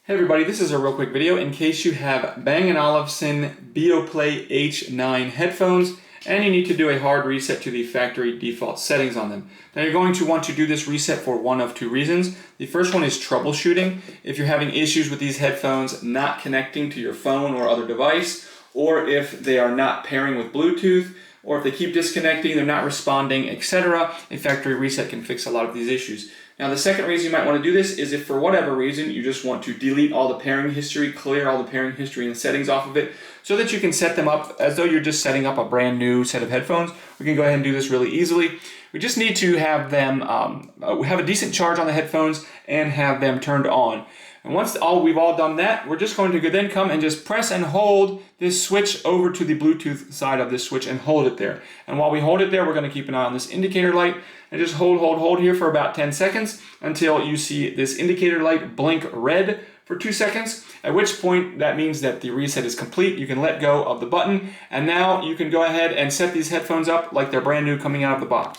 Hey everybody, this is a real quick video in case you have Bang & Olufsen BEOPLAY H9 headphones and you need to do a hard reset to the factory default settings on them. Now you're going to want to do this reset for one of two reasons. The first one is troubleshooting. If you're having issues with these headphones not connecting to your phone or other device, or if they are not pairing with Bluetooth, or if they keep disconnecting, they're not responding, etc., a factory reset can fix a lot of these issues. Now the second reason you might want to do this is if for whatever reason you just want to delete all the pairing history, clear all the pairing history and settings off of it so that you can set them up as though you're just setting up a brand new set of headphones. We can go ahead and do this really easily. We just need to have them have a decent charge on the headphones and have them turned on. And once we've all done that, we're just going to then come and just press and hold this switch over to the Bluetooth side of this switch and hold it there. And while we hold it there, we're going to keep an eye on this indicator light and just hold here for about 10 seconds until you see this indicator light blink red for 2 seconds, at which point that means that the reset is complete. You can let go of the button, and now you can go ahead and set these headphones up like they're brand new coming out of the box.